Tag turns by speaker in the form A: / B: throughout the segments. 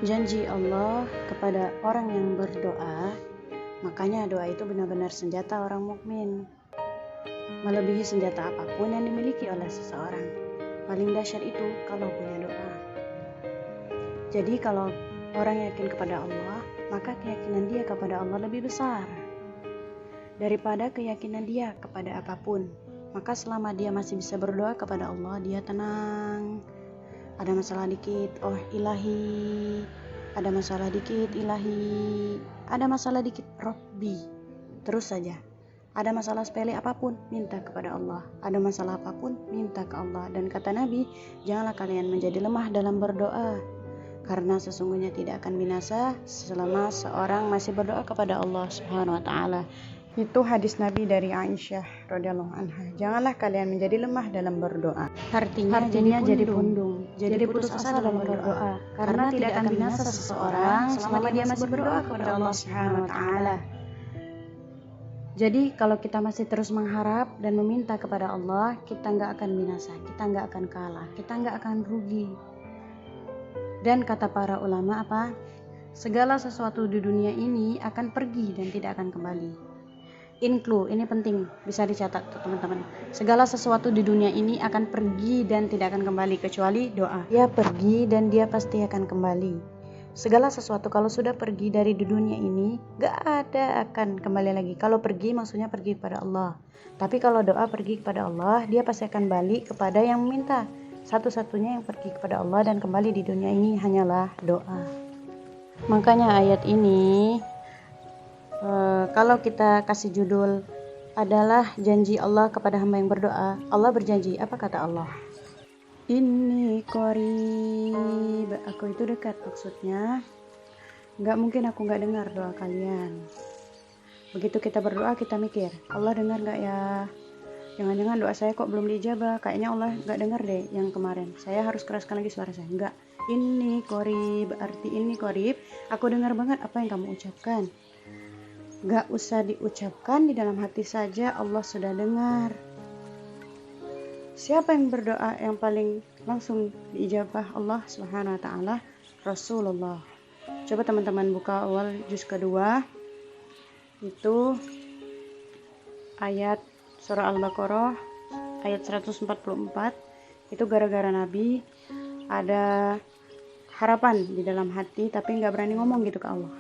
A: Janji Allah kepada orang yang berdoa, makanya doa itu benar-benar senjata orang mukmin, melebihi senjata apapun yang dimiliki oleh seseorang. Paling dahsyat itu kalau punya doa. Jadi kalau orang yakin kepada Allah, maka keyakinan dia kepada Allah lebih besar daripada keyakinan dia kepada apapun. Maka selama dia masih bisa berdoa kepada Allah, dia tenang. Ada masalah dikit, oh ilahi. Ada masalah dikit, ilahi. Ada masalah dikit, Rabbi. Terus saja. Ada masalah sepele apapun, minta kepada Allah. Ada masalah apapun, minta ke Allah. Dan kata Nabi, janganlah kalian menjadi lemah dalam berdoa, karena sesungguhnya tidak akan binasa selama seorang masih berdoa kepada Allah Subhanahu wa taala. Itu hadis Nabi dari Aisyah radhiyallahu anha. Janganlah kalian menjadi lemah dalam berdoa. Artinya jadi pundung, jadi putus asa dalam berdoa, karena tidak akan binasa seseorang selama dia masih berdoa kepada Allah Subhanahu wa taala. Jadi kalau kita masih terus mengharap dan meminta kepada Allah, kita nggak akan binasa, kita nggak akan kalah, kita nggak akan rugi. Dan kata para ulama apa? Segala sesuatu di dunia ini akan pergi dan tidak akan kembali. Ini penting, bisa dicatat tuh teman-teman. Segala sesuatu di dunia ini akan pergi dan tidak akan kembali kecuali doa. Dia pergi dan dia pasti akan kembali. Segala sesuatu kalau sudah pergi dari di dunia ini, gak ada akan kembali lagi. Kalau pergi maksudnya pergi kepada Allah. Tapi kalau doa pergi kepada Allah, dia pasti akan balik kepada yang meminta. Satu-satunya yang pergi kepada Allah dan kembali di dunia ini hanyalah doa. Makanya ayat ini kalau kita kasih judul adalah janji Allah kepada hamba yang berdoa. Allah berjanji, apa kata Allah? Inni qarib, aku itu dekat, maksudnya gak mungkin aku gak dengar doa kalian. Begitu kita berdoa kita mikir, Allah dengar gak ya? Jangan-jangan doa saya kok belum diijabah, kayaknya Allah gak dengar deh yang kemarin, saya harus keraskan lagi suara saya. Enggak, inni qarib, arti inni qarib, aku dengar banget apa yang kamu ucapkan. Gak usah diucapkan, di dalam hati saja Allah sudah dengar. Siapa yang berdoa yang paling langsung diijabah Allah Subhanahu wa taala? Rasulullah. Coba teman-teman buka awal juz kedua, itu ayat surah Al-Baqarah ayat 144. Itu gara-gara Nabi ada harapan di dalam hati tapi gak berani ngomong gitu ke Allah,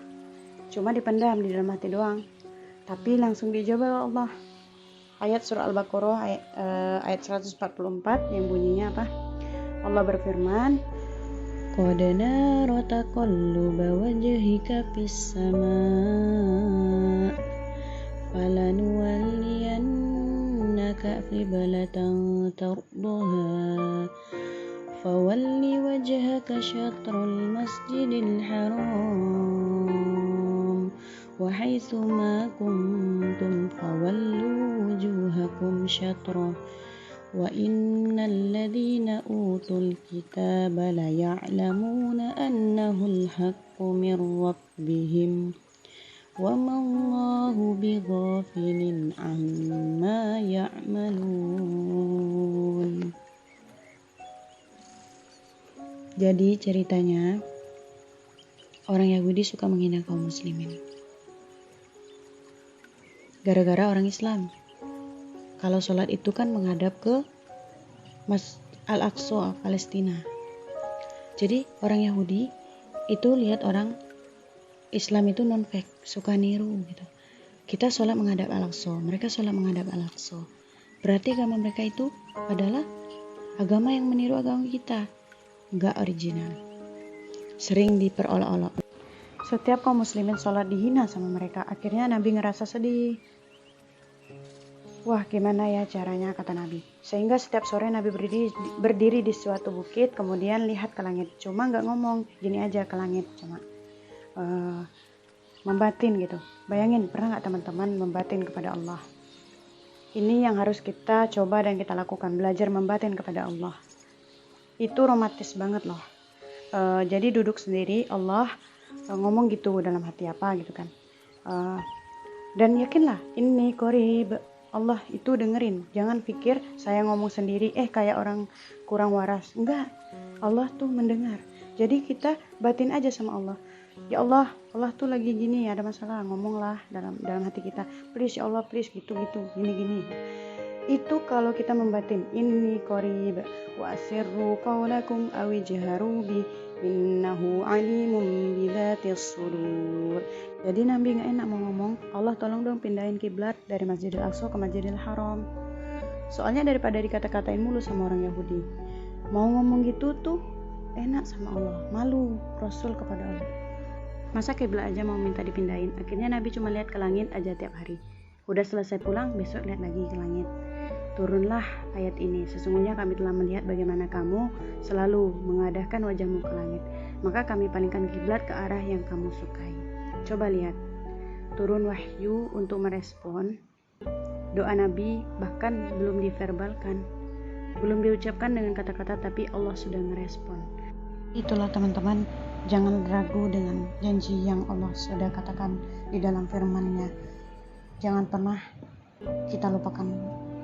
A: cuma dipendam di dalam hati doang, tapi langsung dijawab Allah. Ayat surah Al-Baqarah ayat 144 yang bunyinya apa? Allah berfirman, qad nara taqalluba wajhika fis sama' falanuwalliyannaka qiblatan tardaha fawalli wajhaka syatrul masjidil haram wa haitsu ma kuntum fawallu wujuhakum syatrah wa innal ladzina utul kitaba la ya'lamuna annahul haqqu mir rabbihim wa mallahu bighafilin amma ya'malun. Jadi ceritanya orang Yahudi suka menghina kaum muslimin gara-gara orang Islam. Kalau sholat itu kan menghadap ke Al-Aqsa, Palestina. Jadi orang Yahudi itu lihat orang Islam itu non-fake, suka niru gitu. Kita sholat menghadap Al-Aqsa, mereka sholat menghadap Al-Aqsa. Berarti agama mereka itu adalah agama yang meniru agama kita, gak original. Sering diperolok-olok. Setiap kaum muslimin sholat dihina sama mereka. Akhirnya Nabi ngerasa sedih. Wah, gimana ya caranya, kata Nabi. Sehingga setiap sore Nabi berdiri di suatu bukit, kemudian lihat ke langit. Cuma gak ngomong, gini aja ke langit. Cuma membatin gitu. Bayangin, pernah gak teman-teman membatin kepada Allah? Ini yang harus kita coba dan kita lakukan. Belajar membatin kepada Allah. Itu romantis banget loh. Jadi duduk sendiri, Allah ngomong gitu dalam hati apa gitu kan. Dan yakinlah, inni qarib, Allah itu dengerin. Jangan pikir saya ngomong sendiri kayak orang kurang waras. Enggak, Allah tuh mendengar. Jadi kita batin aja sama Allah. Ya Allah, Allah tuh lagi gini, ada masalah, ngomonglah dalam hati kita. Please ya Allah, please gitu gini. Itu kalau kita membatin, inni qarib wa asirru qawlakum aw ijharu bi innahu alimun bidzatis sudur. Jadi Nabi nggak enak mau ngomong, Allah tolong dong pindahin kiblat dari Masjidil Aqsa ke Masjidil Haram. Soalnya daripada dikata-katain mulu sama orang Yahudi. Mau ngomong gitu tuh enak sama Allah, malu Rasul kepada Allah. Masa kiblat aja mau minta dipindahin? Akhirnya Nabi cuma lihat ke langit aja tiap hari. Udah selesai pulang, besok lihat lagi ke langit. Turunlah ayat ini, sesungguhnya kami telah melihat bagaimana kamu selalu mengadahkan wajahmu ke langit, maka kami palingkan kiblat ke arah yang kamu sukai. Coba lihat, turun wahyu untuk merespon doa Nabi, bahkan belum diverbalkan, belum diucapkan dengan kata-kata, tapi Allah sudah merespon. Itulah teman-teman, jangan ragu dengan janji yang Allah sudah katakan di dalam firman-Nya. Jangan pernah kita lupakan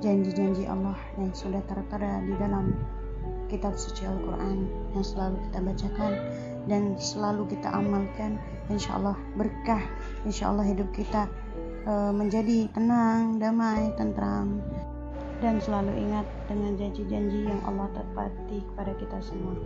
A: janji-janji Allah yang sudah tertera di dalam kitab suci Al-Quran yang selalu kita bacakan dan selalu kita amalkan. Insya Allah berkah, insya Allah hidup kita menjadi tenang, damai, tentram, dan selalu ingat dengan janji-janji yang Allah tepati kepada kita semua.